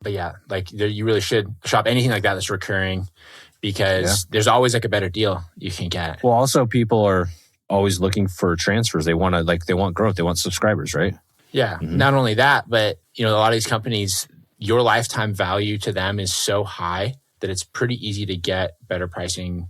But yeah, like you really should shop anything like that that's recurring, because there's always like a better deal you can get. Well, also people are always looking for transfers. They want growth. They want subscribers, right? Yeah. Mm-hmm. Not only that, but a lot of these companies, your lifetime value to them is so high that it's pretty easy to get better pricing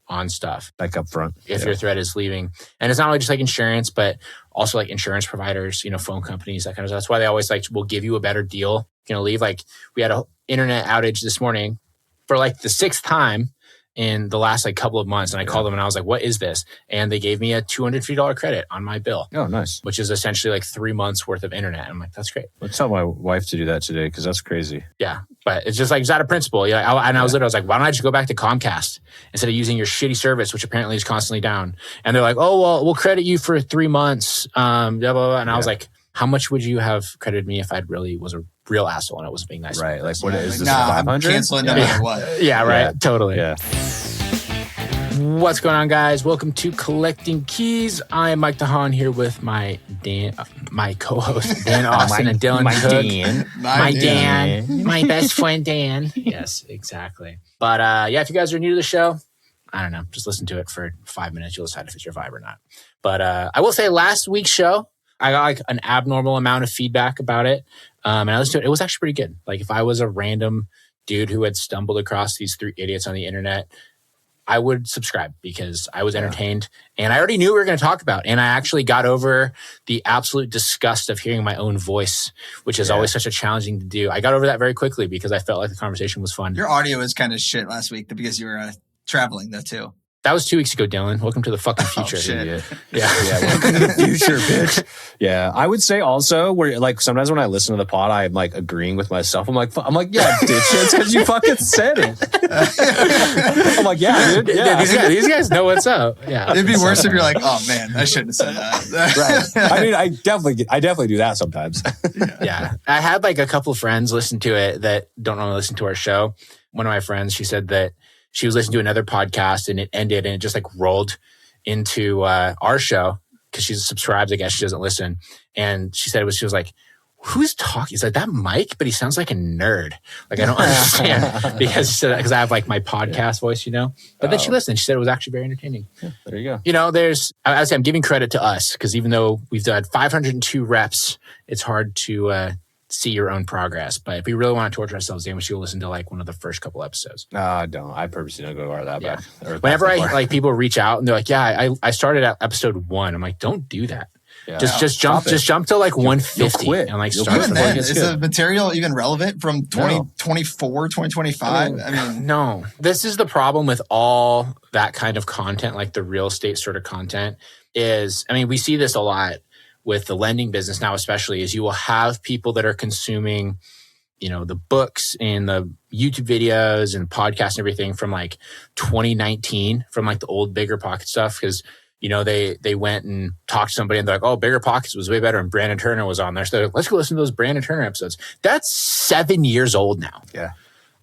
on stuff. Like up front. If your thread is leaving. And it's not only just like insurance, but also like insurance providers, phone companies, that kind of stuff. That's why they always will give you a better deal. Leave. Like we had an internet outage this morning for like the 6th time in the last like couple of months. And I called them and I was like, what is this? And they gave me a $250 credit on my bill. Oh, nice. Which is essentially like 3 months worth of internet. I'm like, that's great. Let's tell my wife to do that today, because that's crazy. Yeah. But it's just like, it's out of principle. I was like, why don't I just go back to Comcast instead of using your shitty service, which apparently is constantly down? And they're like, oh, well, we'll credit you for 3 months. Blah, blah, blah. And I was like, how much would you have credited me if I really was a real asshole and I wasn't being nice? Right. Like, what is this? I'm canceling no matter what. Yeah, right. Yeah. Totally. Yeah. What's going on, guys? Welcome to Collecting Keys. I am Mike DeHaan here with my co-host Dan Austin and Dylan Cook. My best friend Dan. Yes, exactly. But if you guys are new to the show, I don't know, just listen to it for 5 minutes. You'll decide if it's your vibe or not. But I will say, last week's show, I got like an abnormal amount of feedback about it. And I listened to it. It was actually pretty good. Like, if I was a random dude who had stumbled across these 3 idiots on the internet, I would subscribe, because I was entertained and I already knew what we were going to talk about. And I actually got over the absolute disgust of hearing my own voice, which is always such a challenging to do. I got over that very quickly because I felt like the conversation was fun. Your audio was kind of shit last week because you were traveling though too. That was 2 weeks ago, Dylan. Welcome to the fucking future. Oh, shit. Yeah. Welcome to the future, bitch. Yeah. I would say also, where like sometimes when I listen to the pod, I'm like agreeing with myself. I'm like, yeah, bitch, it's because you fucking said it. I'm like, yeah, dude. Yeah. These guys know what's up. Yeah. It'd be worse if you're like, oh man, I shouldn't have said that. Right. I mean, I definitely do that sometimes. Yeah. I had like a couple of friends listen to it that don't normally listen to our show. One of my friends, she said that she was listening to another podcast and it ended and it just like rolled into our show, because she's subscribed. I guess she doesn't listen. And she said she was like, who's talking? Is that Mike? But he sounds like a nerd. Like, I don't understand, because I have like my podcast voice, But then she listened. She said it was actually very entertaining. Yeah, there you go. I say I'm giving credit to us, because even though we've done 502 reps, it's hard to see your own progress. But if we really want to torture ourselves, then we should listen to like one of the first couple episodes. Don't. I purposely don't go far that back. Whenever people reach out and they're like, yeah, I started at episode 1. I'm like, don't do that. Yeah. Just jump to like 150 and like start. Even then, is the material even relevant from 2024, 2025? I mean, no. This is the problem with all that kind of content, like the real estate sort of content is, we see this a lot with the lending business now, especially, is you will have people that are consuming, the books and the YouTube videos and podcasts and everything from like 2019, from like the old Bigger Pocket stuff. Because, they went and talked to somebody and they're like, oh, Bigger Pockets was way better. And Brandon Turner was on there. So they're like, let's go listen to those Brandon Turner episodes. That's 7 years old now. Yeah.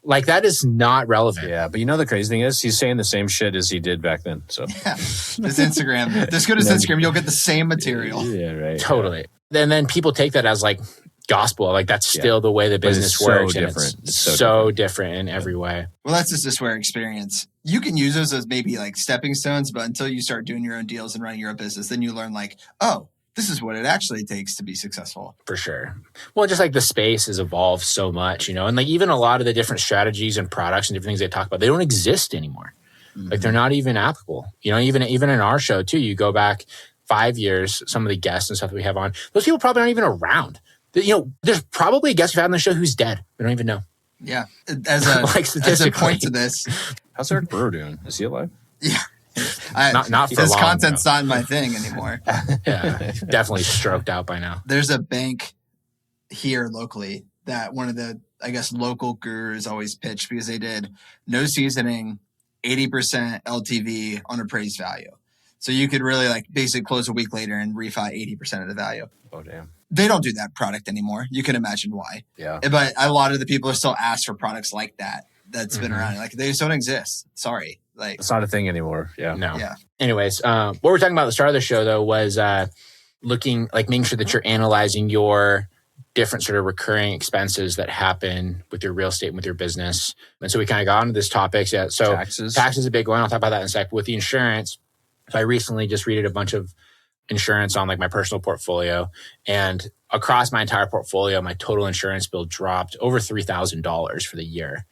Like, that is not relevant. Yeah, but the crazy thing is, he's saying the same shit as he did back then. So yeah, his Instagram. Just go to his Instagram, you'll get the same material. Yeah, right. Totally. Yeah. And then people take that as like gospel. Like, that's still the way the business works. So different. It's so different in every way. Well, that's just a swear experience. You can use those as maybe like stepping stones, but until you start doing your own deals and running your own business, then you learn like, oh, this is what it actually takes to be successful. For sure. Well, just like the space has evolved so much, and like even a lot of the different strategies and products and different things they talk about, they don't exist anymore. Mm-hmm. Like, they're not even applicable. Even in our show too, you go back 5 years, some of the guests and stuff that we have on, those people probably aren't even around. There's probably a guest we've had on the show who's dead. We don't even know. Yeah. As a point to this. How's Eric Brewer doing? Is he alive? Yeah. Not for his long, content's not my thing anymore. Yeah, definitely stroked out by now. There's a bank here locally that one of the, I guess, local gurus always pitched, because they did no seasoning, 80% LTV on appraised value. So you could really like basically close a week later and refi 80% of the value. Oh, damn. They don't do that product anymore. You can imagine why. Yeah. But a lot of the people are still asked for products like that. That's been around. Like, they just don't exist. Sorry. Like, it's not a thing anymore. Yeah. No. Yeah. Anyways, what we're talking about at the start of the show, though, was making sure that you're analyzing your different sort of recurring expenses that happen with your real estate and with your business. And so we kind of got onto this topic. Yeah. So taxes is a big one. I'll talk about that in a sec. With the insurance, so I recently just redid a bunch of insurance on like my personal portfolio, and across my entire portfolio, my total insurance bill dropped over $3,000 for the year.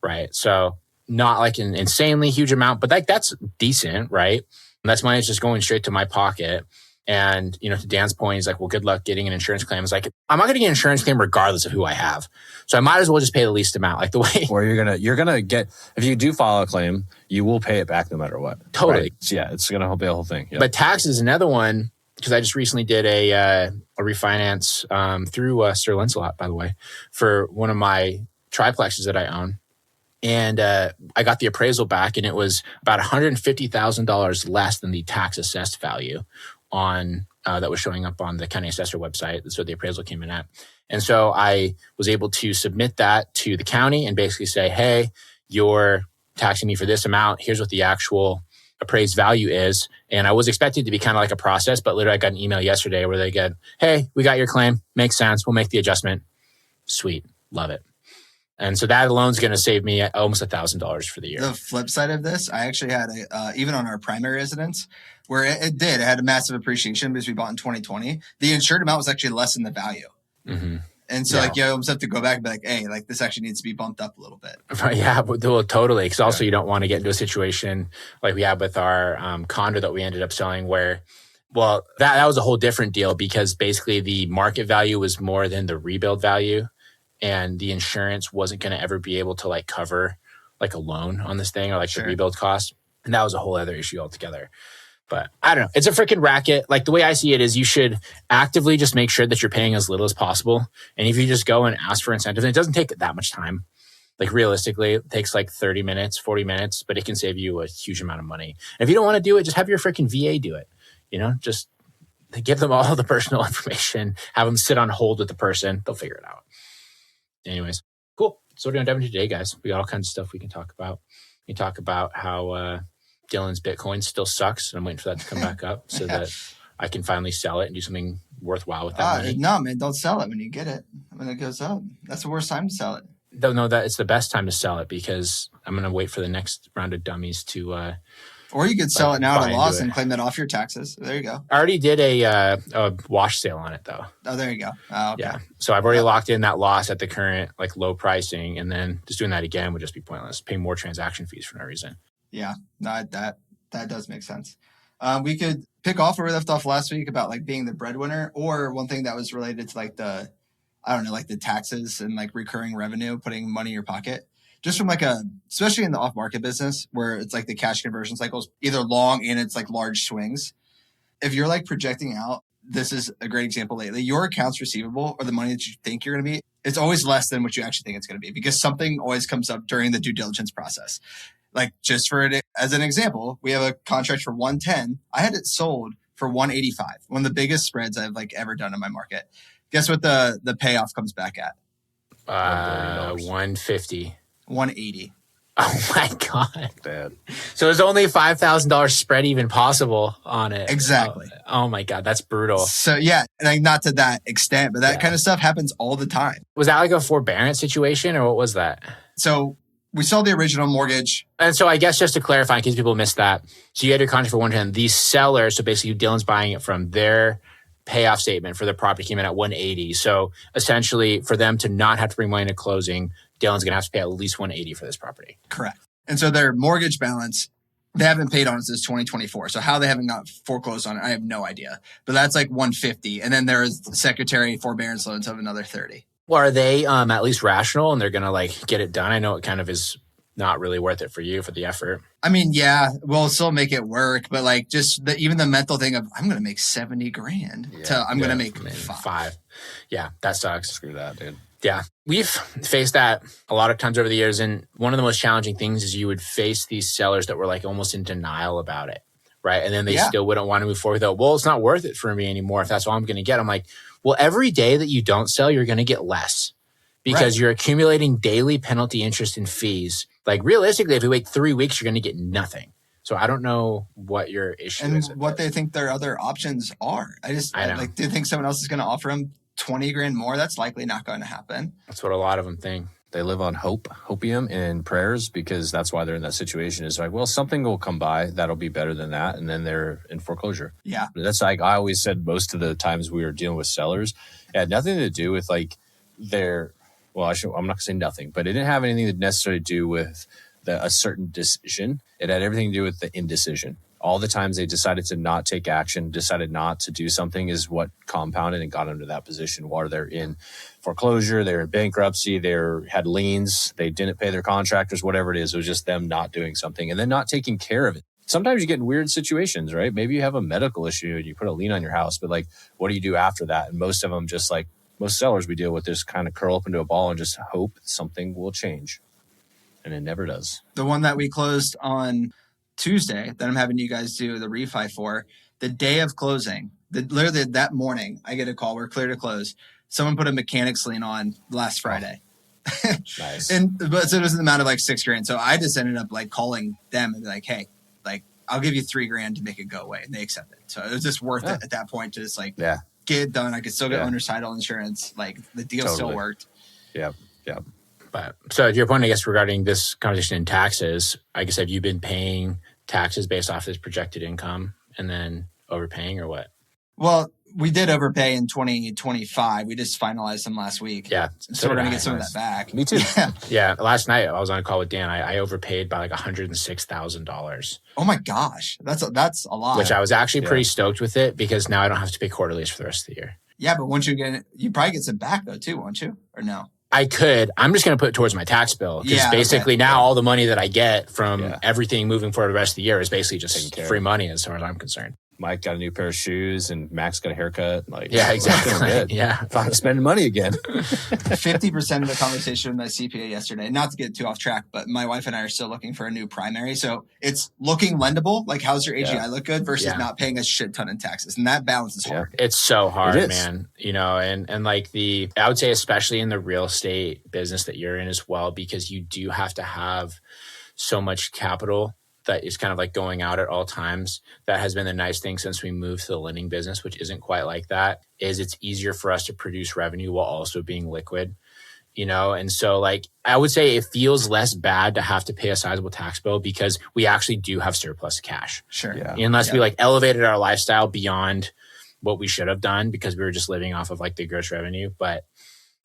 Right. So not like an insanely huge amount, but like that's decent, right? And that's money that's just going straight to my pocket. And, you know, to Dan's point, he's like, well, good luck getting an insurance claim. It's like, I'm not going to get an insurance claim regardless of who I have. So I might as well just pay the least amount, like the way. Or you're going to get, if you do file a claim, you will pay it back no matter what. Totally. Right? So yeah, it's going to be a whole thing. Yep. But taxes is another one, because I just recently did a refinance through Sir Lancelot, by the way, for one of my triplexes that I own. And I got the appraisal back, and it was about $150,000 less than the tax assessed value on that was showing up on the county assessor website. That's what the appraisal came in at. And so I was able to submit that to the county and basically say, hey, you're taxing me for this amount. Here's what the actual appraised value is. And I was expected to be kind of like a process, but literally I got an email yesterday where they get, hey, we got your claim. Makes sense. We'll make the adjustment. Sweet. Love it. And so that alone is going to save me almost $1,000 for the year. The flip side of this, I actually had even on our primary residence, where it had a massive appreciation because we bought in 2020. The insured amount was actually less than the value. Mm-hmm. And so you almost have to go back and be like, hey, like this actually needs to be bumped up a little bit. Right, yeah, well, totally. Because also you don't want to get into a situation like we had with our condo that we ended up selling where, well, that was a whole different deal because basically the market value was more than the rebuild value. And the insurance wasn't going to ever be able to like cover like a loan on this thing or like the rebuild cost. And that was a whole other issue altogether. But I don't know. It's a freaking racket. Like the way I see it is you should actively just make sure that you're paying as little as possible. And if you just go and ask for incentives, and it doesn't take that much time. Like realistically, it takes like 30 minutes, 40 minutes, but it can save you a huge amount of money. And if you don't want to do it, just have your freaking VA do it. You know, just give them all the personal information, have them sit on hold with the person. They'll figure it out. Anyways, cool. So what are we going to dive into today, guys? We got all kinds of stuff we can talk about. We talk about how Dylan's Bitcoin still sucks, and I'm waiting for that to come back up so that I can finally sell it and do something worthwhile with that money. No, man, don't sell it when you get it. When it goes up, that's the worst time to sell it. No, that it's the best time to sell it because I'm going to wait for the next round of dummies to. Or you could sell it now at a loss and claim that off your taxes. There you go. I already did a wash sale on it though. Oh, there you go. Oh, okay. Yeah. So I've already locked in that loss at the current like low pricing, and then just doing that again would just be pointless. Pay more transaction fees for no reason. Yeah, no, that does make sense. We could pick off where we left off last week about like being the breadwinner, or one thing that was related to like the taxes and like recurring revenue, putting money in your pocket. Just from especially in the off-market business where it's like the cash conversion cycle's either long and it's like large swings. If you're like projecting out, this is a great example lately, your accounts receivable or the money that you think you're going to be, it's always less than what you actually think it's going to be because something always comes up during the due diligence process. Like just for it, as an example, we have a contract for 110. I had it sold for 185, one of the biggest spreads I've like ever done in my market. Guess what the payoff comes back at? 150. 180. Oh my God. Bad. So there's only $5,000 spread even possible on it. Exactly. Oh my God. That's brutal. So yeah, like not to that extent, but that kind of stuff happens all the time. Was that like a forbearance situation or what was that? So we sold the original mortgage. And so I guess just to clarify, in case people missed that. So you had your contract for 110. The seller, so basically Dylan's buying it from their payoff statement for the property came in at 180. So essentially for them to not have to bring money to closing, Dylan's going to have to pay at least 180 for this property. Correct. And so their mortgage balance, they haven't paid on it since 2024. So how they haven't got foreclosed on it, I have no idea. But that's like 150. And then there is the secretary forbearance loans of another 30. Well, are they at least rational and they're going to like get it done? I know it kind of is not really worth it for you for the effort. I mean, yeah, we'll still make it work, but like just even the mental thing of I'm going to make 70 grand to I'm going to make five. Yeah, that sucks. Screw that, dude. Yeah, we've faced that a lot of times over the years. And one of the most challenging things is you would face these sellers that were like almost in denial about it. Right. And then they still wouldn't want to move forward though. Well, it's not worth it for me anymore if that's all I'm going to get. I'm like, well, every day that you don't sell, you're going to get less because you're accumulating daily penalty interest and fees. Like realistically, if you wait 3 weeks, you're going to get nothing. So I don't know what your issue is. And what they think their other options are. I do you think someone else is going to offer them 20 grand more, that's likely not going to happen. That's what a lot of them think. They live on hopium and prayers, because that's why they're in that situation. Is like, well, something will come by that'll be better than that, and then they're in foreclosure. Yeah. That's like I always said, most of the times we were dealing with sellers, it had nothing to do with like I'm not gonna say nothing, but it didn't have anything to necessarily do with a certain decision. It had everything to do with the indecision. All the times they decided to not take action, decided not to do something, is what compounded and got them to that position where they're in foreclosure, they're in bankruptcy, they had liens, they didn't pay their contractors, whatever it is. It was just them not doing something and then not taking care of it. Sometimes you get in weird situations, right? Maybe you have a medical issue and you put a lien on your house, but like, what do you do after that? And most of them, just like most sellers we deal with, just kind of curl up into a ball and just hope something will change. And it never does. The one that we closed on Tuesday that I'm having you guys do the refi for, the day of closing, literally that morning, I get a call. We're clear to close. Someone put a mechanics lien on last Friday. Nice. But so it was in the amount of like $6 grand. So I just ended up like calling them and be like, hey, like I'll give you $3 grand to make it go away. And they accepted. So it was just worth it at that point to just like get it done. I could still get owner's title insurance. Like the deal still worked. Yeah. But so to your point, I guess, regarding this conversation in taxes, like I said, you've been paying taxes based off this projected income and then overpaying, or what? Well, we did overpay in 2025. We just finalized them last week. Yeah. So we're going to get some of that back. Me too. Yeah. Last night I was on a call with Dan. I overpaid by like $106,000. Oh my gosh. That's a lot. Which I was actually pretty stoked with it, because now I don't have to pay quarterlies for the rest of the year. Yeah. But once you get it, you probably get some back though too, won't you? Or no? I could. I'm just going to put it towards my tax bill, because basically now all the money that I get from everything moving forward the rest of the year is basically just free money as far as I'm concerned. Mike got a new pair of shoes and Max got a haircut. Like, yeah, exactly. Yeah. I'm spending money again. 50% of the conversation with my CPA yesterday, not to get too off track, but my wife and I are still looking for a new primary. So it's looking lendable. Like, how's your AGI look good versus not paying a shit ton in taxes. And that balance is hard. It's so hard, man. You know, and like I would say, especially in the real estate business that you're in as well, because you do have to have so much capital that is kind of like going out at all times. That has been the nice thing since we moved to the lending business, which isn't quite like that, is it's easier for us to produce revenue while also being liquid, you know? And so like, I would say it feels less bad to have to pay a sizable tax bill because we actually do have surplus cash. Sure. Yeah. Unless we like elevated our lifestyle beyond what we should have done because we were just living off of like the gross revenue. But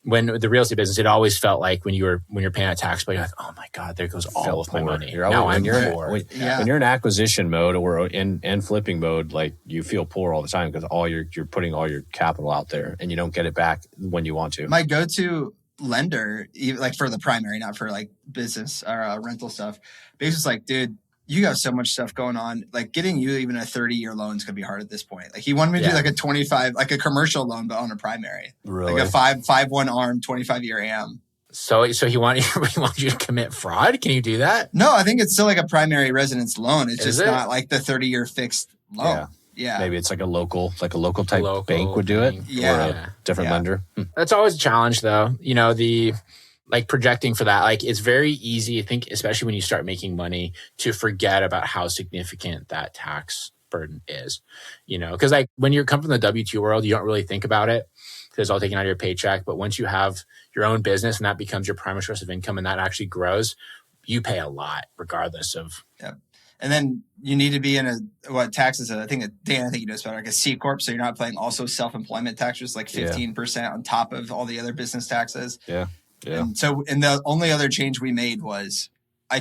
when the real estate business, it always felt like when you're paying a tax bill, you're like, oh my God, there goes all of my money. When you're in acquisition mode or in flipping mode, like you feel poor all the time because you're putting all your capital out there and you don't get it back when you want to. My go-to lender, like for the primary, not for like business or rental stuff, basically like, dude, you got so much stuff going on. Like getting you even a 30-year loan is going to be hard at this point. Like he wanted me to do like a 25, like a commercial loan, but on a primary. Really? Like a 5-1 ARM, 25-year AM. So he wanted you to commit fraud? Can you do that? No, I think it's still like a primary residence loan. It's just not like the 30-year fixed loan. Yeah. Maybe it's like a local type bank would do it. Yeah. Or a different lender. That's always a challenge though. You know, like projecting for that, like it's very easy, I think, especially when you start making money, to forget about how significant that tax burden is, you know, because like when you come from the W-2 world, you don't really think about it because it's all taken out of your paycheck. But once you have your own business and that becomes your primary source of income and that actually grows, you pay a lot regardless of. Yeah. And then you need to be in taxes. I think Dan, you know it's better, like a C Corp. So you're not paying also self-employment taxes, like 15% on top of all the other business taxes. Yeah. Yeah. And the only other change we made was I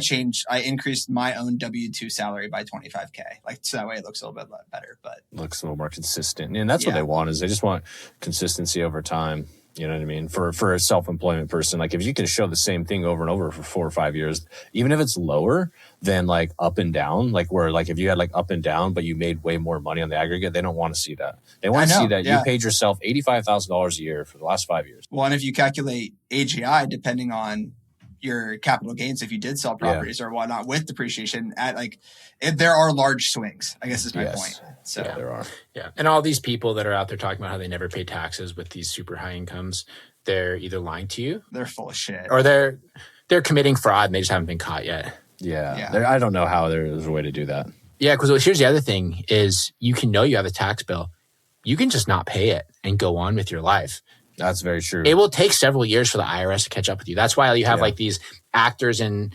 increased my own W-2 salary by $25K. Like, so that way it looks a little bit better, but looks a little more consistent. And that's what they want, is they just want consistency over time. You know what I mean? For a self-employment person, like if you can show the same thing over and over for 4 or 5 years, even if it's lower than like up and down, like where like if you had like up and down, but you made way more money on the aggregate, they don't want to see that. They want to see that you paid yourself $85,000 a year for the last 5 years. Well, and if you calculate AGI, depending on your capital gains, if you did sell properties or whatnot with depreciation, there are large swings, I guess is my point. So there are. Yeah. And all these people that are out there talking about how they never pay taxes with these super high incomes, they're either lying to you. They're full of shit. Or they're committing fraud and they just haven't been caught yet. Yeah. I don't know how there's a way to do that. Yeah. Because here's the other thing is you can know you have a tax bill. You can just not pay it and go on with your life. That's very true. It will take several years for the IRS to catch up with you. That's why you have like these actors and,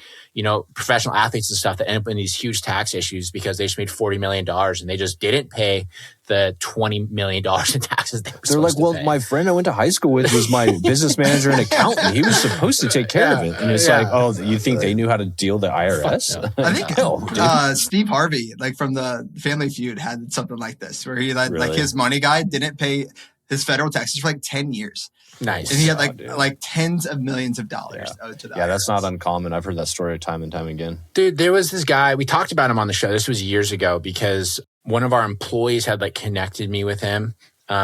professional athletes and stuff that end up in these huge tax issues because they just made $40 million and they just didn't pay the $20 million in taxes They're like, well, my friend I went to high school with was my business manager and accountant. He was supposed to take care of it. And it's like, oh, you think they knew how to deal with the IRS? I think Steve Harvey, like from the Family Feud, had something like this where he like his money guy didn't pay his federal taxes for like 10 years. Nice. And he had like tens of millions of dollars owed to the IRS. That's not uncommon. I've heard that story time and time again. Dude, there was this guy, we talked about him on the show. This was years ago because one of our employees had like connected me with him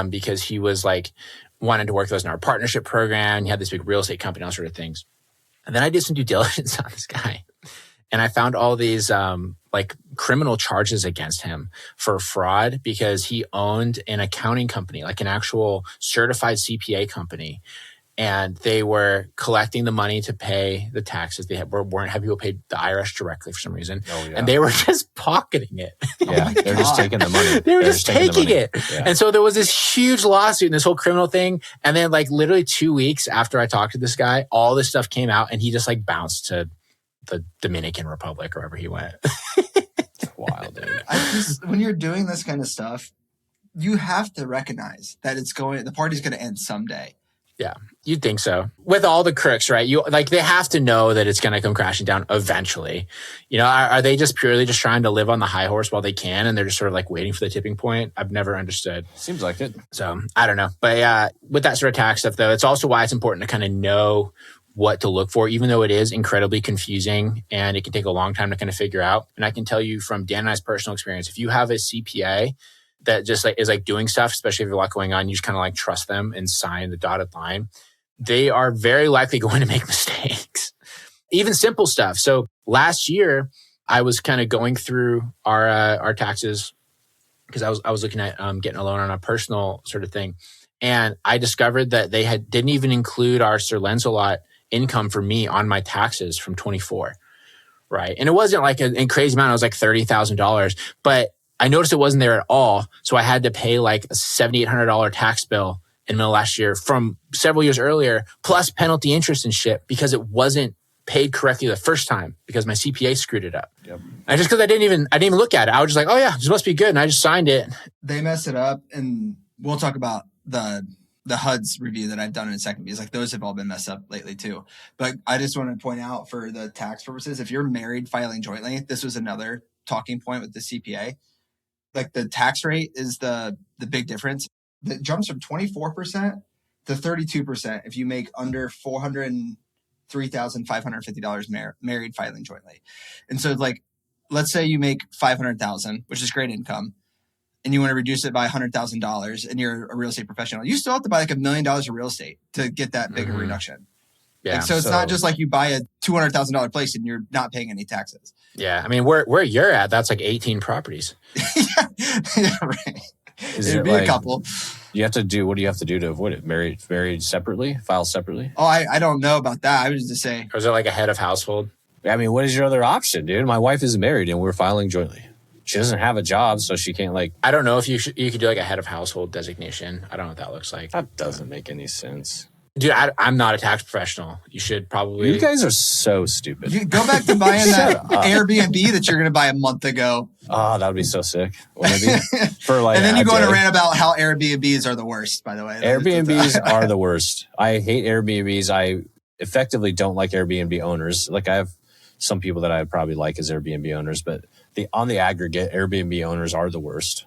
because he was like wanted to work with us in our partnership program. He had this big real estate company, all sort of things. And then I did some due diligence on this guy. And I found all these like criminal charges against him for fraud because he owned an accounting company, like an actual certified CPA company. And they were collecting the money to pay the taxes. They weren't having people pay the IRS directly for some reason. And they were just pocketing it. Yeah, they're just taking the money. They were just taking it. Yeah. And so there was this huge lawsuit and this whole criminal thing. And then like literally 2 weeks after I talked to this guy, all this stuff came out and he just like bounced to the Dominican Republic or wherever he went. It's wild, dude. When you're doing this kind of stuff, you have to recognize that the party's going to end someday. Yeah, you'd think so. With all the crooks, right? They have to know that it's going to come crashing down eventually. Are they just purely just trying to live on the high horse while they can, and they're just sort of like waiting for the tipping point? I've never understood. Seems like it. So I don't know, but yeah, with that sort of tax stuff, though, it's also why it's important to kind of know what to look for, even though it is incredibly confusing and it can take a long time to kind of figure out. And I can tell you from Dan and I's personal experience, if you have a CPA that just like is like doing stuff, especially if you have a lot going on, you just kind of like trust them and sign the dotted line, they are very likely going to make mistakes, even simple stuff. So last year I was kind of going through our taxes because I was looking at getting a loan on a personal sort of thing. And I discovered that they didn't even include our Sir Lancelot income for me on my taxes from 24, right? And it wasn't like a crazy amount. It was like $30,000, but I noticed it wasn't there at all. So I had to pay like a $7,800 tax bill in the middle of last year from several years earlier, plus penalty interest and shit because it wasn't paid correctly the first time because my CPA screwed it up. Yep. And just because I didn't even look at it. I was just like, oh yeah, this must be good. And I just signed it. They mess it up. And we'll talk about the HUD's review that I've done in a second because like those have all been messed up lately too. But I just want to point out for the tax purposes, if you're married filing jointly, this was another talking point with the CPA. Like the tax rate is the big difference. It jumps from 24% to 32% if you make under $403,550 married filing jointly. And so like, let's say you make $500,000, which is great income, and you want to reduce it by $100,000 and you're a real estate professional, you still have to buy like $1 million of real estate to get that big of a reduction. Yeah. Like, so it's not just like you buy a $200,000 place and you're not paying any taxes. Yeah. I mean, where you're at, that's like 18 properties. yeah, right. It'd be like, a couple. What do you have to do to avoid it? Married separately? File separately? Oh, I don't know about that. I was just saying. Or is it like a head of household? I mean, what is your other option, dude? My wife is married and we're filing jointly. She doesn't have a job, so she can't like... I don't know if you could do like a head of household designation. I don't know what that looks like. That doesn't make any sense. Dude, I'm not a tax professional. You should probably... You guys are so stupid. You go back to buying that Airbnb that you're going to buy a month ago. Oh, that would be so sick. Wouldn't it be? For like and then you go on a rant about how Airbnbs are the worst, by the way. Airbnbs are the worst. I hate Airbnbs. I effectively don't like Airbnb owners. Like I have some people that I probably like as Airbnb owners, but on the aggregate, Airbnb owners are the worst.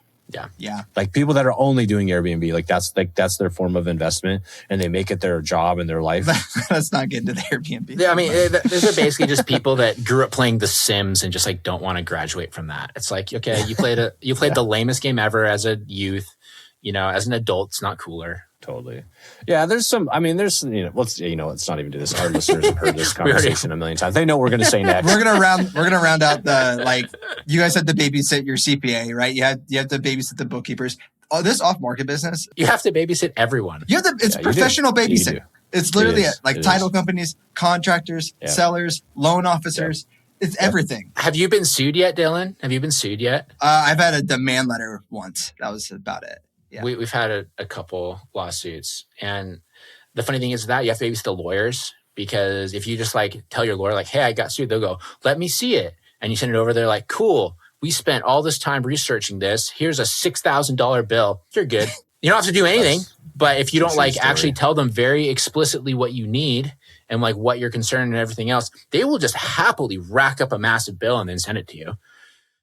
Yeah. Like people that are only doing Airbnb, that's their form of investment, and they make it their job and their life. Let's not get into the Airbnb. Yeah, I mean, these are basically just people that grew up playing The Sims and just like don't want to graduate from that. It's like, okay, you played the lamest game ever as a youth. As an adult, it's not cooler. Totally. Yeah, let's, it's not even do this. Our listeners have heard this conversation a million times. They know what we're going to say next. We're going to round out you guys had to babysit your CPA, right? You have to babysit the bookkeepers. Oh, this off-market business. You have to babysit everyone. It's professional babysitting. It's literally title companies, contractors, sellers, loan officers. It's everything. Have you been sued yet, Dylan? Have you been sued yet? I've had a demand letter once. That was about it. Yeah. We've had a couple lawsuits, and the funny thing is that you have to babysit the lawyers, because if you just like tell your lawyer like, hey, I got sued, they'll go, let me see it. And you send it over. They're like, cool. We spent all this time researching this. Here's a $6,000 bill. You're good. You don't have to do anything. But if you don't like actually tell them very explicitly what you need and like what you're concerned and everything else, they will just happily rack up a massive bill and then send it to you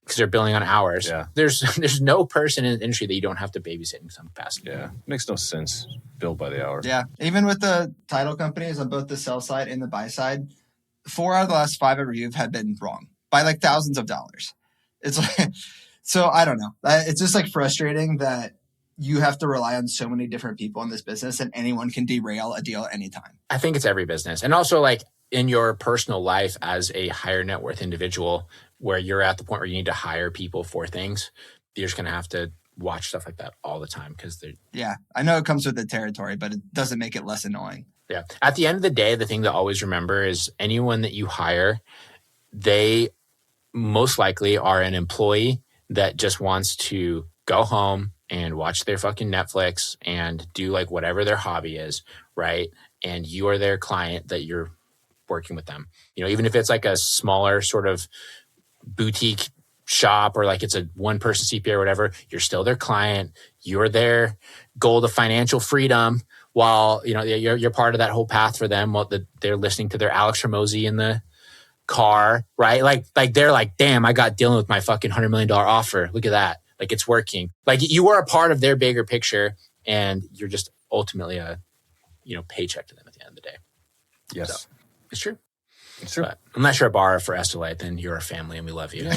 because they're billing on hours. Yeah. There's no person in the industry that you don't have to babysit in some capacity. Yeah. Makes no sense. Billed by the hour. Yeah. Even with the title companies on both the sell side and the buy side, 4 out of the last 5 I reviewed had been wrong by like thousands of dollars. It's like, so I don't know. It's just like frustrating that you have to rely on so many different people in this business and anyone can derail a deal at any time. I think it's every business. And also like in your personal life as a higher net worth individual where you're at the point where you need to hire people for things, you're just going to have to watch stuff like that all the time because they're... Yeah, I know it comes with the territory, but it doesn't make it less annoying. Yeah. At the end of the day, the thing to always remember is anyone that you hire, they most likely are an employee that just wants to go home and watch their fucking Netflix and do like whatever their hobby is, right? And you are their client that you're working with them. You know, even if it's like a smaller sort of boutique shop or like it's a one-person CPA or whatever, you're still their client. You're their goal to financial freedom while, you know, you're part of that whole path for them while they're listening to their Alex Hormozy in the car, right? Like they're like, damn, I got dealing with my fucking $100 million offer. Look at that. Like it's working. Like you are a part of their bigger picture and you're just ultimately a, you know, paycheck to them at the end of the day. Yes. So, it's true. It's true. But unless you're a bar for Estelite, then you're a family and we love you. Yeah.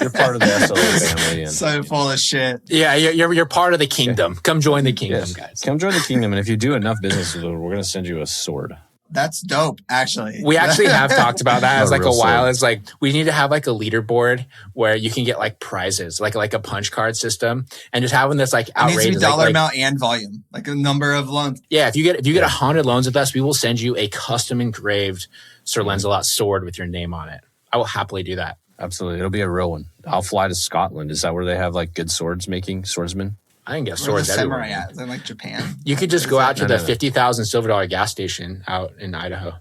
You're part of the SLA family. And, so full of shit. Yeah, you're part of the kingdom. Come join the kingdom, yes. guys. Come join the kingdom. And if you do enough business with it, we're going to send you a sword. That's dope, actually. We actually have talked about that as like a while. Sword. It's like we need to have like a leaderboard where you can get like prizes, like a punch card system, and just having this like outrageous. It needs to be dollar amount and volume, like a number of loans. Yeah, if you get 100 loans with us, we will send you a custom engraved Sir Lancelot sword with your name on it. I will happily do that. Absolutely, it'll be a real one. I'll fly to Scotland. Is that where they have like good swordsmen? I can get Where swords the everywhere. samurai at? Is it like Japan? You could just go out to the 50,000 silver dollar gas station out in Idaho.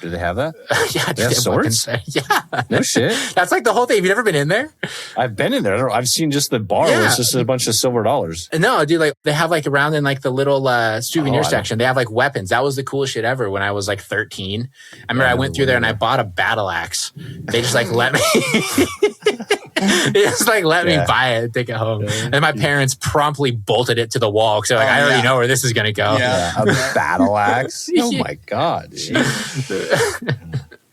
Do they have that? Yeah, they have swords? Yeah. No shit. That's like the whole thing. Have you never been in there? I've been in there. I've seen just the bar where it's just a bunch of silver dollars. No, dude, like they have like around in like the little souvenir I section, they have like weapons. That was the coolest shit ever when I was like 13. I remember I went through there and I bought a battle axe. They just like let me they just like let me buy it and take it home. And my parents promptly bolted it to the wall because they're like, I already know where this is going to go. Yeah, a battle axe. Oh my God.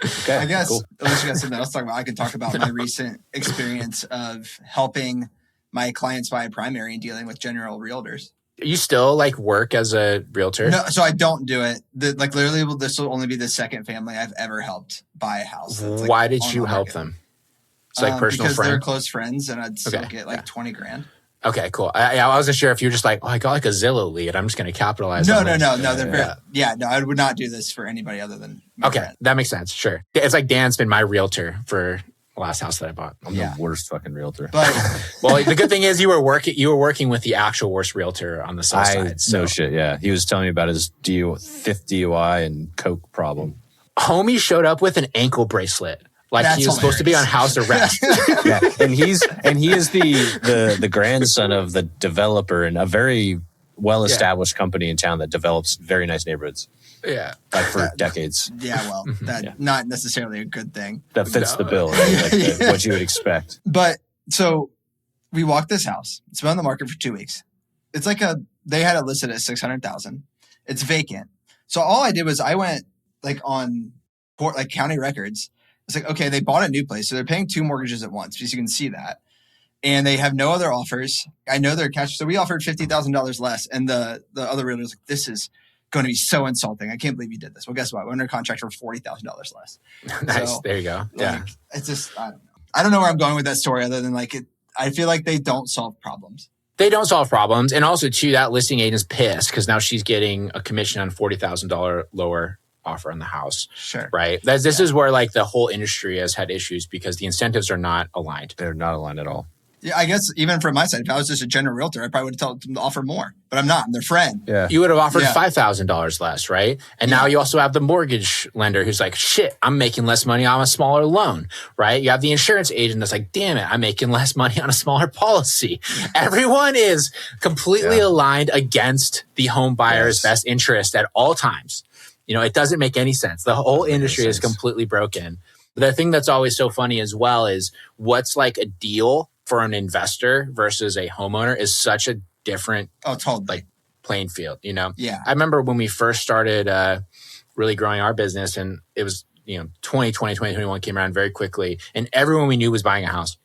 Okay, I guess, cool. unless you got something else to talk about, I can talk about my recent experience of helping my clients buy a primary and dealing with general realtors. You still like work as a realtor? No, so I don't do it. Like literally, this will only be the second family I've ever helped buy a house. That's, like, why did you help them? It's like personal because friend? they're close friends and I'd still get like 20 grand. Okay, cool. I wasn't sure if you're just like, oh, I got like a Zillow lead. I'm just going to capitalize on this. No. No, I would not do this for anybody other than my friend. That makes sense. Sure. It's like Dan's been my realtor for the last house that I bought. I'm the worst fucking realtor. But well, the good thing is you were working with the actual worst realtor on the sell side. So. No shit, yeah. He was telling me about his fifth DUI and coke problem. Homie showed up with an ankle bracelet. Like he was supposed to be on house arrest. Yeah, and he is the grandson of the developer in a very well-established company in town that develops very nice neighborhoods. Yeah, like for decades. Yeah, well, that's not necessarily a good thing. That fits the bill, right? Like what you would expect. But so we walked this house. It's been on the market for 2 weeks. It's like they had it listed at 600,000. It's vacant. So all I did was I went like on county records. It's like, okay, they bought a new place. So they're paying 2 mortgages at once, because you can see that. And they have no other offers. I know they're cash. So we offered $50,000 less. And the other realtor was like, this is going to be so insulting. I can't believe you did this. Well, guess what? We're under contract for $40,000 less. Nice. So, there you go. Yeah. It's just, I don't know. I don't know where I'm going with that story other than I feel like they don't solve problems. They don't solve problems. And also, too, that listing agent's pissed because now she's getting a commission on $40,000 lower offer on the house. Sure. Right. This is where like the whole industry has had issues because the incentives are not aligned. They're not aligned at all. Yeah, I guess even from my side, if I was just a general realtor, I probably would have told them to offer more. But I'm not. I'm their friend. Yeah. You would have offered $5,000 less, right? And now you also have the mortgage lender who's like, shit, I'm making less money on a smaller loan, right? You have the insurance agent that's like, damn it, I'm making less money on a smaller policy. Everyone is completely aligned against the home buyer's best interest at all times. You know, it doesn't make any sense. The whole industry is completely broken. The thing that's always so funny as well is what's like a deal for an investor versus a homeowner is such a different like playing field, you know? Yeah. I remember when we first started really growing our business, and it was, 2020, 2021 came around very quickly, and everyone we knew was buying a house.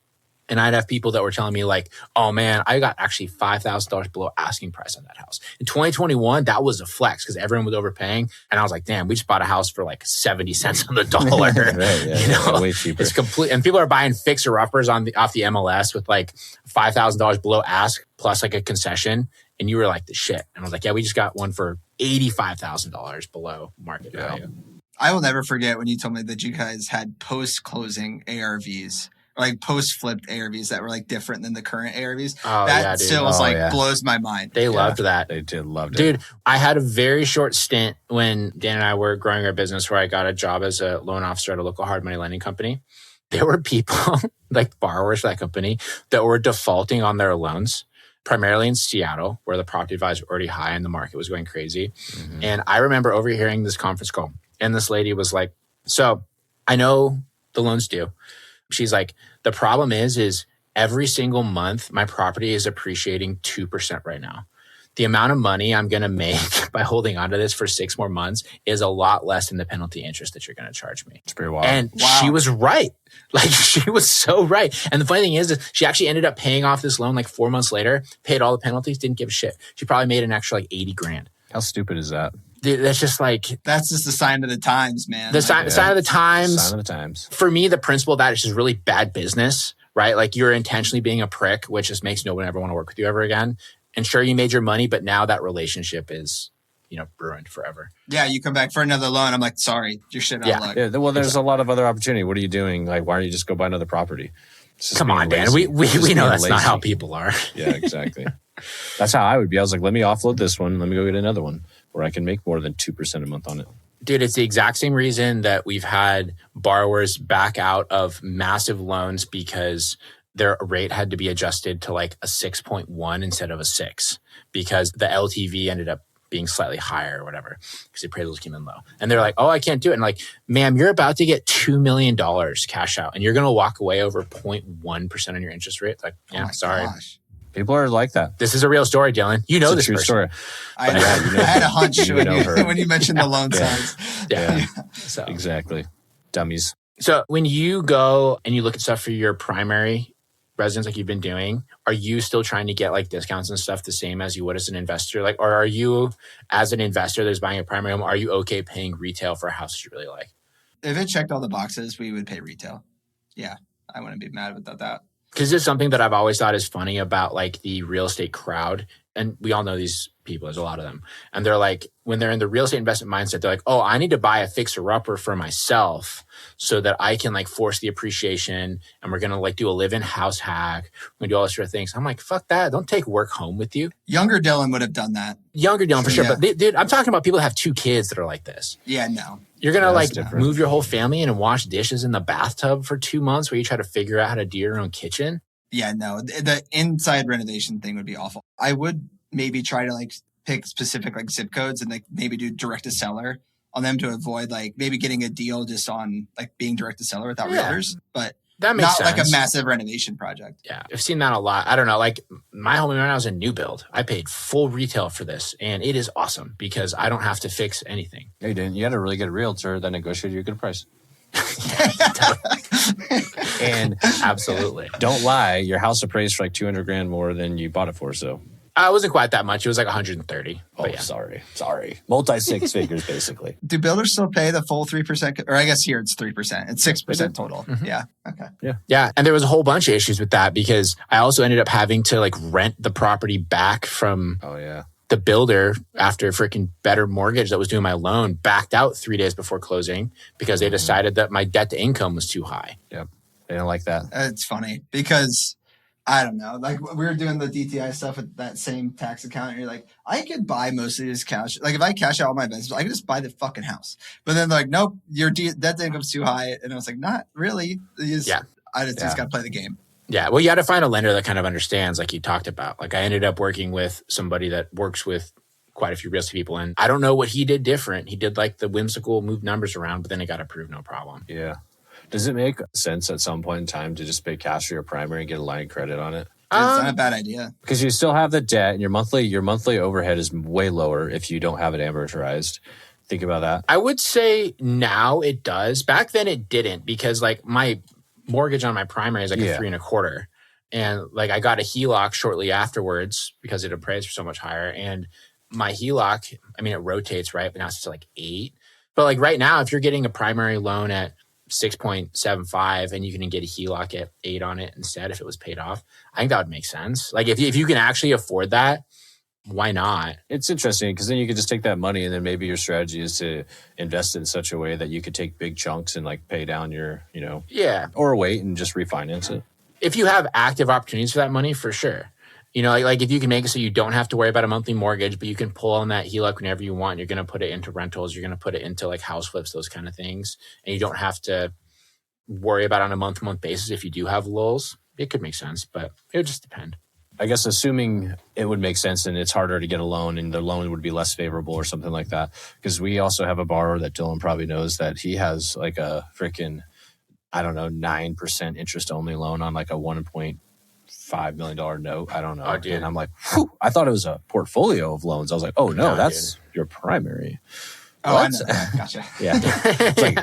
And I'd have people that were telling me like, oh man, I got actually $5,000 below asking price on that house. In 2021, that was a flex because everyone was overpaying. And I was like, damn, we just bought a house for like 70 cents on the dollar. Way cheaper. It's complete. And people are buying fixer-uppers off the MLS with like $5,000 below ask plus like a concession. And you were like, the shit. And I was like, yeah, we just got one for $85,000 below market value. I will never forget when you told me that you guys had post-closing ARVs. Like post-flipped ARVs that were like different than the current ARVs. That still was blows my mind. They loved that. They did love it. Dude, I had a very short stint when Dan and I were growing our business where I got a job as a loan officer at a local hard money lending company. There were people, like borrowers for that company, that were defaulting on their loans, primarily in Seattle, where the property values were already high and the market was going crazy. Mm-hmm. And I remember overhearing this conference call, and this lady was like, so I know the loan's due. She's like, the problem is every single month, my property is appreciating 2% right now. The amount of money I'm going to make by holding onto this for 6 more months is a lot less than the penalty interest that you're going to charge me. It's pretty wild. And she was right. Like, she was so right. And the funny thing is she actually ended up paying off this loan like 4 months later, paid all the penalties, didn't give a shit. She probably made an extra like $80,000. How stupid is that? Dude, that's just like... That's just the sign of the times, man. The sign of the times. Sign of the times. For me, the principle of that is just really bad business, right? Like you're intentionally being a prick, which just makes no one ever want to work with you ever again. And sure, you made your money, but now that relationship is, ruined forever. Yeah, you come back for another loan. I'm like, sorry, you're shit out of luck. Yeah, well, there's a lot of other opportunity. What are you doing? Like, why don't you just go buy another property? Come on, Dan. We know that's not how people are. Yeah, exactly. That's how I would be. I was like, let me offload this one. Let me go get another one where I can make more than 2% a month on it. Dude, it's the exact same reason that we've had borrowers back out of massive loans because their rate had to be adjusted to like a 6.1 instead of a 6 because the LTV ended up being slightly higher or whatever because the appraisals came in low. And they're like, oh, I can't do it. And like, ma'am, you're about to get $2 million cash out and you're going to walk away over 0.1% on your interest rate. It's like, yeah, sorry. Gosh. People are like that. This is a real story, Dylan. You know this true person. Story. I had a hunch when you mentioned the loan size. Yeah. So. Exactly. Dummies. So when you go and you look at stuff for your primary residence like you've been doing, are you still trying to get like discounts and stuff the same as you would as an investor? Like, or are you, as an investor that's buying a primary home, are you okay paying retail for a house that you really like? If it checked all the boxes, we would pay retail. Yeah, I wouldn't be mad about that. Because it's something that I've always thought is funny about like the real estate crowd. And we all know these people, there's a lot of them. And they're like, when they're in the real estate investment mindset, they're like, oh, I need to buy a fixer-upper for myself so that I can like force the appreciation. And we're going to like do a live-in house hack. We're going to do all this sort of things. I'm like, fuck that. Don't take work home with you. Younger Dylan would have done that. Younger Dylan for sure. Yeah. But dude, I'm talking about people that have 2 kids that are like this. Yeah, no. You're going to move your whole family in and wash dishes in the bathtub for 2 months where you try to figure out how to do your own kitchen. Yeah, no, the inside renovation thing would be awful. I would maybe try to like pick specific like zip codes and like maybe do direct to seller on them to avoid like maybe getting a deal just on like being direct to seller without realtors, but that makes not sense. Like a massive renovation project. Yeah, I've seen that a lot. I don't know, like my home right now is a new build. I paid full retail for this and it is awesome because I don't have to fix anything. You didn't. You had a really good realtor that negotiated you a good price. And absolutely, don't lie, your house appraised for like $200,000 more than you bought it for. So it wasn't quite that much. It was like 130. Oh, yeah. Sorry. Multi 6 figures, basically. Do builders still pay the full 3%? Or I guess here it's 3%. It's 6% total. Mm-hmm. Yeah. Okay. Yeah. And there was a whole bunch of issues with that because I also ended up having to like rent the property back from the builder after a freaking Better Mortgage that was doing my loan backed out 3 days before closing because they decided that my debt to income was too high. Yep. They don't like that. It's funny because I don't know. Like we were doing the DTI stuff with that same tax account. And you're like, I could buy most of this cash. Like if I cash out all my investments, I could just buy the fucking house. But then they're like, nope, your debt to income's too high. And I was like, not really. I just got to play the game. Yeah. Well, you got to find a lender that kind of understands, like you talked about. Like I ended up working with somebody that works with quite a few real estate people. And I don't know what he did different. He did like the whimsical move numbers around, but then it got approved, no problem. Yeah. Does it make sense at some point in time to just pay cash for your primary and get a line of credit on it? It's not a bad idea. Because you still have the debt and your monthly overhead is way lower if you don't have it amortized. Think about that. I would say now it does. Back then it didn't, because like my mortgage on my primary is like a 3.25%. And like I got a HELOC shortly afterwards because it appraised for so much higher. And my HELOC, I mean, it rotates, right? But now it's to like 8. But like right now, if you're getting a primary loan at 6.75 and you can get a HELOC at 8 on it instead if it was paid off, I think that would make sense. Like if you can actually afford that, why not? It's interesting because then you could just take that money and then maybe your strategy is to invest it in such a way that you could take big chunks and like pay down your, or wait and just refinance it. If you have active opportunities for that money, for sure. Like if you can make it so you don't have to worry about a monthly mortgage, but you can pull on that HELOC whenever you want. You're going to put it into rentals. You're going to put it into like house flips, those kind of things. And you don't have to worry about it on a month-to-month basis if you do have lulls. It could make sense, but it would just depend. I guess assuming it would make sense and it's harder to get a loan and the loan would be less favorable or something like that. Because we also have a borrower that Dylan probably knows that he has like a freaking, 9% interest only loan on like a $1.5 million note. I don't know. Oh, dude. And I'm like, whew, I thought it was a portfolio of loans. I was like, oh no, that's your primary. Oh, I know. Gotcha. Yeah. It's like,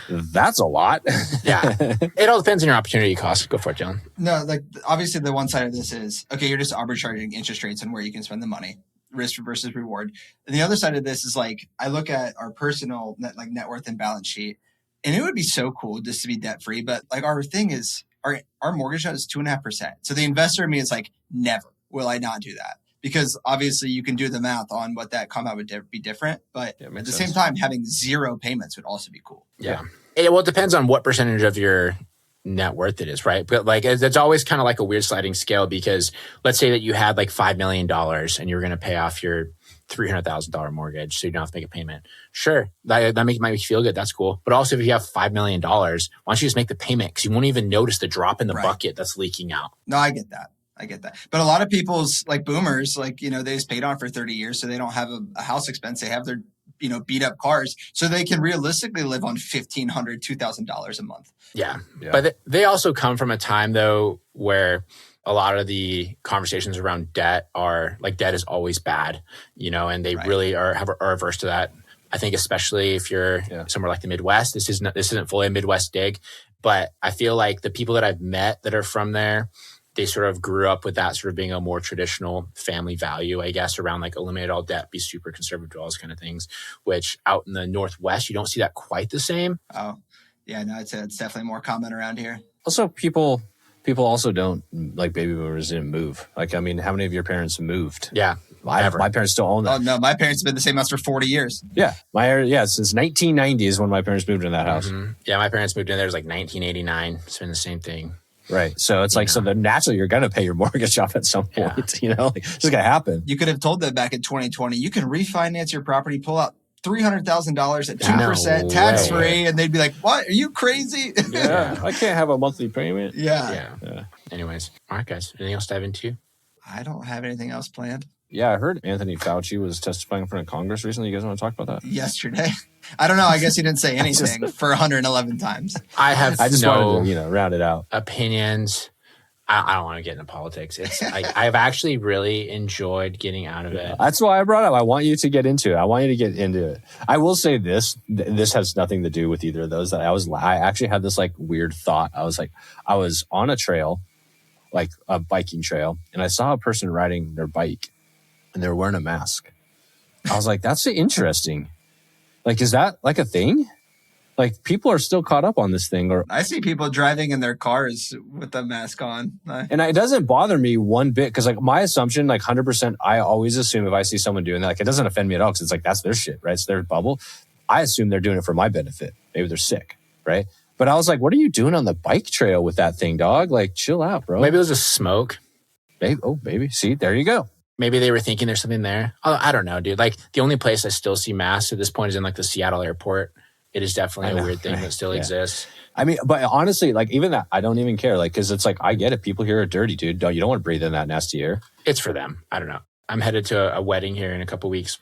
that's a lot. Yeah. It all depends on your opportunity cost. Go for it, Dylan. No, like obviously the one side of this is, okay, you're just arbitraging interest rates and where you can spend the money, risk versus reward. And the other side of this is like, I look at our personal net worth and balance sheet, and it would be so cool just to be debt free. But like our thing is, our mortgage note is 2.5%. So the investor in me is like, never will I not do that. Because obviously you can do the math on what that come out would be different. But at the same time, having 0 payments would also be cool. Yeah. Well, it depends on what percentage of your net worth it is, right? But like, it's always kind of like a weird sliding scale, because let's say that you had like $5 million and you're going to pay off your $300,000 mortgage so you don't have to make a payment. Sure, that might make you feel good. That's cool. But also if you have $5 million, why don't you just make the payment? Because you won't even notice the drop in the bucket that's leaking out. No, I get that. But a lot of people's like boomers, like, they just paid on for 30 years. So they don't have a house expense. They have their, beat up cars. So they can realistically live on $1,500, $2,000 a month. Yeah. But they also come from a time though, where a lot of the conversations around debt are like, debt is always bad, and they really are averse to that. I think especially if you're somewhere like the Midwest, this isn't fully a Midwest dig, but I feel like the people that I've met that are from there, they sort of grew up with that sort of being a more traditional family value, I guess, around like eliminate all debt, be super conservative, all those kind of things, which out in the Northwest, you don't see that quite the same. Oh, yeah, no, it's definitely more common around here. Also, people also don't, like baby boomers didn't move. Like, I mean, how many of your parents moved? Yeah. My parents still own that. Oh, no, my parents have been the same house for 40 years. Yeah. Since 1990 is when my parents moved in that house. Mm-hmm. Yeah, my parents moved in there. It was like 1989. It's been the same thing. Right. So it's like, so then naturally you're going to pay your mortgage off at some point, it's just going to happen. You could have told them back in 2020, you can refinance your property, pull out $300,000 at 2% tax free. And they'd be like, what? Are you crazy? Yeah. I can't have a monthly payment. Yeah. Anyways. All right, guys. Anything else to dive into? I don't have anything else planned. Yeah, I heard Anthony Fauci was testifying in front of Congress recently. You guys want to talk about that? Yesterday. I don't know. I guess he didn't say anything for 111 times. I just wanted to, round it out. Opinions. I don't want to get into politics. It's I've actually really enjoyed getting out of it. That's why I brought it up. I want you to get into it. I want you to get into it. I will say this has nothing to do with either of those. I actually had this like weird thought. I was on a trail, like a biking trail, and I saw a person riding their bike and they were wearing a mask. I was like, that's interesting. Like, is that like a thing? Like, people are still caught up on this thing. Or I see people driving in their cars with a mask on. And it doesn't bother me one bit, because like my assumption, like 100%, I always assume if I see someone doing that, like it doesn't offend me at all, because it's like, that's their shit, right? It's their bubble. I assume they're doing it for my benefit. Maybe they're sick, right? But I was like, what are you doing on the bike trail with that thing, dog? Like, chill out, bro. Maybe it was a smoke. Maybe. See, there you go. Maybe they were thinking there's something there. Oh, I don't know, dude. Like, the only place I still see masks at this point is in like the Seattle airport. It is definitely a weird thing that still exists. I mean, but honestly, like even that, I don't even care. Like, cause it's like, I get it. People here are dirty, dude. You don't want to breathe in that nasty air. It's for them. I don't know. I'm headed to a wedding here in a couple weeks.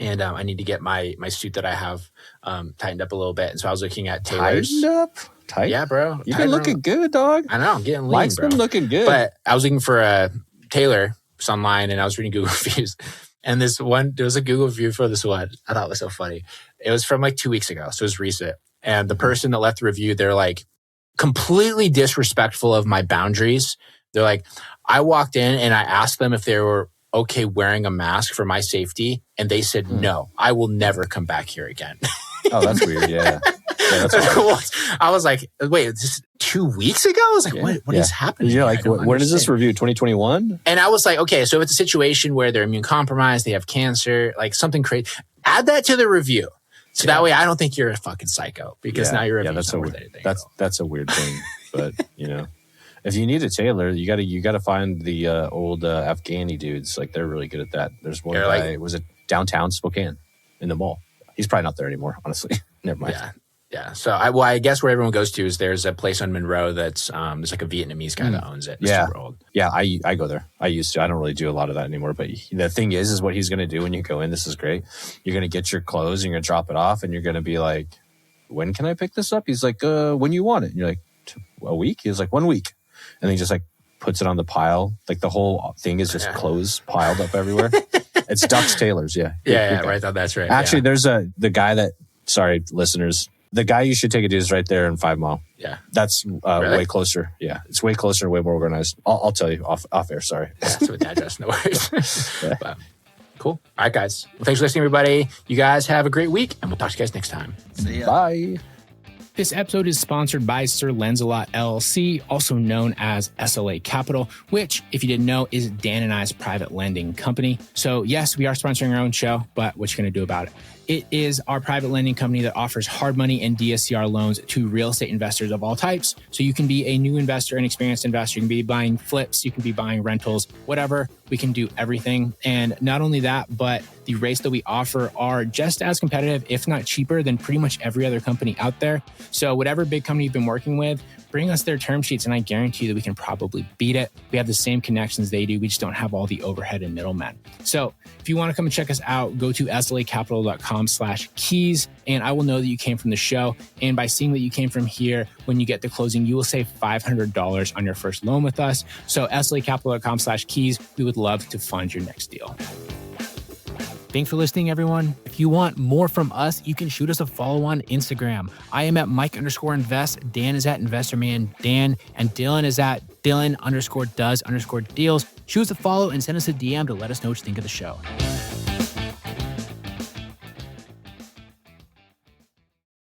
And I need to get my suit that I have tightened up a little bit. And so I was looking at tailors. Tightened up? Tight? Yeah, bro. You've been looking good, dog. I know. I'm getting lean, Mine's bro. been looking good. But I was looking for a tailor online and I was reading Google reviews. And there was a Google review for this one. I thought it was so funny. It was from like 2 weeks ago. So it was recent. And the person that left the review, they're like completely disrespectful of my boundaries. They're like, I walked in and I asked them if they were okay wearing a mask for my safety. And they said, no, I will never come back here again. Oh, that's weird. Yeah. That's cool. I was like, wait, this 2 weeks ago? I was like, what is happening? You're like, when is this review? 2021? And I was like, okay, so it's a situation where they're immune compromised, they have cancer, like something crazy. Add that to the review. So that way I don't think you're a fucking psycho because now you're that's a weird thing. But if you need a tailor, you gotta find the old Afghani dudes. Like they're really good at that. There's one guy, was it downtown Spokane in the mall? He's probably not there anymore, honestly. Never mind. Yeah. So I guess where everyone goes to is there's a place on Monroe that's there's like a Vietnamese guy that owns it. It's super old. Yeah, I go there. I used to. I don't really do a lot of that anymore. But the thing is what he's going to do when you go in. This is great. You're going to get your clothes and you're going to drop it off and you're going to be like, when can I pick this up? He's like, when you want it. And you're like, a week? He was like, 1 week. And then he just like puts it on the pile. Like the whole thing is just clothes piled up everywhere. It's Duck's Tailors. Yeah. Yeah, right. That's right. Actually, there's the guy that, sorry, listeners, the guy you should take a dude is right there in 5 Mile. Yeah. That's way closer. Yeah. It's way closer and way more organized. I'll tell you off air. Sorry. That's with the address. No worries. But, cool. All right, guys. Well, thanks for listening, everybody. You guys have a great week, and we'll talk to you guys next time. See ya. Bye. This episode is sponsored by Sir Lancelot LLC, also known as SLA Capital, which, if you didn't know, is Dan and I's private lending company. So yes, we are sponsoring our own show, but what you going to do about it? It is our private lending company that offers hard money and DSCR loans to real estate investors of all types. So you can be a new investor, an experienced investor. You can be buying flips. You can be buying rentals, whatever. We can do everything. And not only that, but the rates that we offer are just as competitive, if not cheaper, than pretty much every other company out there. So whatever big company you've been working with, bring us their term sheets and I guarantee you that we can probably beat it. We have the same connections they do. We just don't have all the overhead and middlemen. So if you want to come and check us out, go to slacapital.com/keys and I will know that you came from the show. And by seeing that you came from here, when you get to closing, you will save $500 on your first loan with us. So slacapital.com/keys, we would love to fund your next deal. Thanks for listening, everyone. If you want more from us, you can shoot us a follow on Instagram. I am at Mike_invest. Dan is at InvestorMan Dan. And Dylan is at Dylan_does_deals. Shoot us a follow and send us a DM to let us know what you think of the show.